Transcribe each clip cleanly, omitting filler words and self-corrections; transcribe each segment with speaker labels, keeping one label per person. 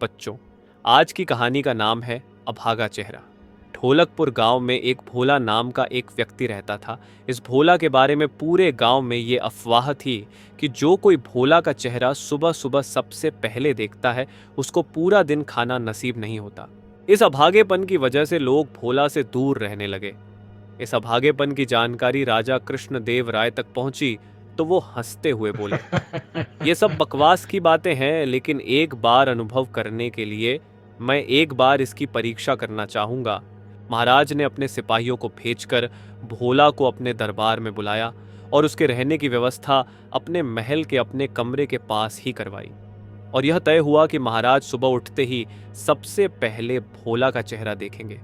Speaker 1: बच्चों, आज की कहानी का नाम है अभागा चेहरा। ढोलकपुर गांव में एक भोला नाम का एक व्यक्ति रहता था। इस भोला के बारे में पूरे गांव में ये अफवाह थी कि जो कोई भोला का चेहरा सुबह सुबह सबसे पहले देखता है, उसको पूरा दिन खाना नसीब नहीं होता। इस अभागेपन की वजह से लोग भोला से दूर रहने लगे। इस अभागेपन की जानकारी राजा कृष्णदेव राय तक पहुंची तो वो हंसते हुए बोले, ये सब बकवास की बातें हैं, लेकिन एक बार अनुभव करने के लिए मैं एक बार इसकी परीक्षा करना चाहूंगा। महाराज ने अपने सिपाहियों को भेजकर भोला को अपने दरबार में बुलाया और उसके रहने की व्यवस्था अपने महल के अपने कमरे के पास ही करवाई। और यह तय हुआ कि महाराज सुबह उठते ही सबसे पहले भोला का चेहरा देखेंगे।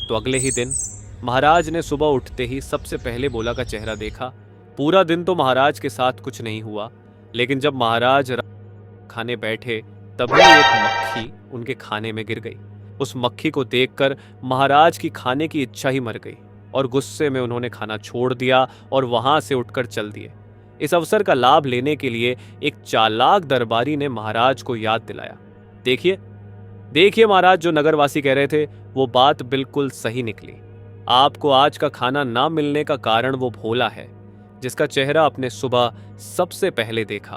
Speaker 1: तो अगले ही दिन महाराज ने सुबह उठते ही सबसे पहले भोला का चेहरा देखा। पूरा दिन तो महाराज के साथ कुछ नहीं हुआ, लेकिन जब महाराज खाने बैठे तभी एक मक्खी उनके खाने में गिर गई। उस मक्खी को देखकर महाराज की खाने की इच्छा ही मर गई और गुस्से में उन्होंने खाना छोड़ दिया और वहां से उठकर चल दिए। इस अवसर का लाभ लेने के लिए एक चालाक दरबारी ने महाराज को याद दिलाया, देखिए देखिए महाराज, जो नगरवासी कह रहे थे वो बात बिल्कुल सही निकली। आपको आज का खाना ना मिलने का कारण वो भोला है जिसका चेहरा आपने सुबह सबसे पहले देखा।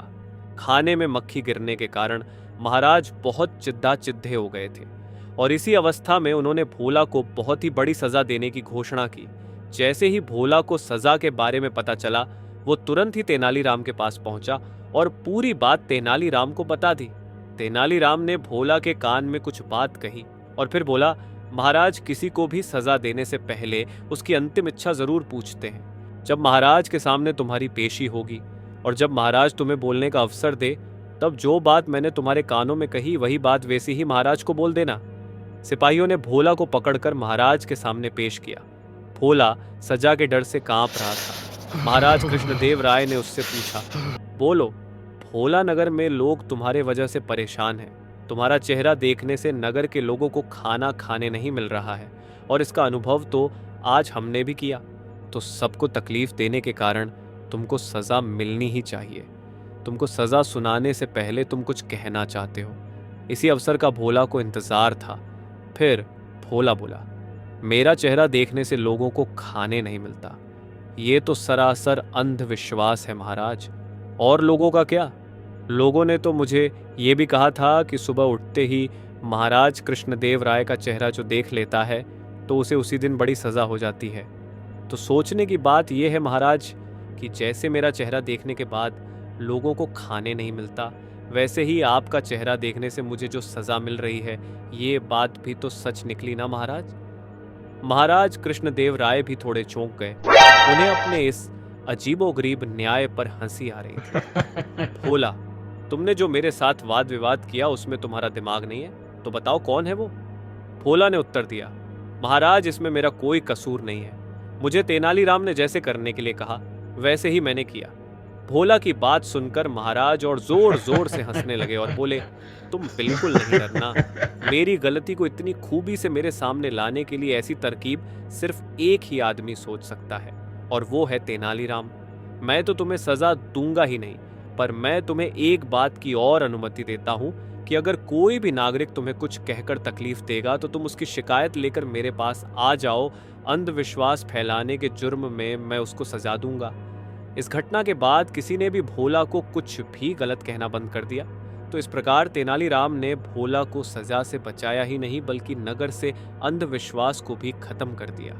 Speaker 1: खाने में मक्खी गिरने के कारण महाराज बहुत चिद्दे हो गए थे और इसी अवस्था में उन्होंने भोला को बहुत ही बड़ी सजा देने की घोषणा की। जैसे ही भोला को सजा के बारे में पता चला, वो तुरंत ही तेनालीराम के पास पहुंचा और पूरी बात तेनालीराम को बता दी। तेनालीराम ने भोला के कान में कुछ बात कही और फिर बोला, महाराज किसी को भी सजा देने से पहले उसकी अंतिम इच्छा जरूर पूछते हैं। जब महाराज के सामने तुम्हारी पेशी होगी और जब महाराज तुम्हें बोलने का अवसर दे, तब जो बात मैंने तुम्हारे कानों में कही वही बात वैसी ही महाराज को बोल देना। सिपाहियों ने भोला को पकड़कर महाराज के सामने पेश किया। भोला सजा के डर से कांप रहा था। महाराज कृष्णदेव राय ने उससे पूछा, बोलो भोला, नगर में लोग तुम्हारे वजह से परेशान हैं। तुम्हारा चेहरा देखने से नगर के लोगों को खाना खाने नहीं मिल रहा है और इसका अनुभव तो आज हमने भी किया। तो सबको तकलीफ देने के कारण तुमको सजा मिलनी ही चाहिए। तुमको सजा सुनाने से पहले तुम कुछ कहना चाहते हो। इसी अवसर का भोला को इंतजार था। फिर भोला बोला, मेरा चेहरा देखने से लोगों को खाने नहीं मिलता, ये तो सरासर अंधविश्वास है महाराज। और लोगों का क्या? लोगों ने तो मुझे ये भी कहा था कि सुबह उठते ही महाराज कृष्णदेव राय का चेहरा जो देख लेता है तो उसे उसी दिन बड़ी सजा हो जाती है। तो सोचने की बात यह है महाराज कि जैसे मेरा चेहरा देखने के बाद लोगों को खाने नहीं मिलता, वैसे ही आपका चेहरा देखने से मुझे जो सजा मिल रही है, ये बात भी तो सच निकली ना महाराज। महाराज कृष्णदेव राय भी थोड़े चौंक गए। उन्हें अपने इस अजीबोगरीब न्याय पर हंसी आ रही थी। भोला, तुमने जो मेरे साथ वाद विवाद किया उसमें तुम्हारा दिमाग नहीं है, तो बताओ कौन है वो? भोला ने उत्तर दिया, महाराज इसमें मेरा कोई कसूर नहीं है। मुझे तेनालीराम ने जैसे करने के लिए कहा वैसे ही मैंने किया। भोला की बात सुनकर महाराज और जोर जोर से हंसने लगे और बोले, तुम बिल्कुल नहीं डरना। मेरी गलती को इतनी खूबी से मेरे सामने लाने के लिए ऐसी तरकीब सिर्फ एक ही आदमी सोच सकता है और वो है तेनालीराम। मैं तो तुम्हें सजा दूंगा ही नहीं, पर मैं तुम्हें एक बात की और अनुमति देता हूं कि अगर कोई भी नागरिक तुम्हें कुछ कहकर तकलीफ देगा तो तुम उसकी शिकायत लेकर मेरे पास आ जाओ। अंधविश्वास फैलाने के जुर्म में मैं उसको सजा दूंगा। इस घटना के बाद किसी ने भी भोला को कुछ भी गलत कहना बंद कर दिया। तो इस प्रकार तेनालीराम ने भोला को सजा से बचाया ही नहीं, बल्कि नगर से अंधविश्वास को भी खत्म कर दिया।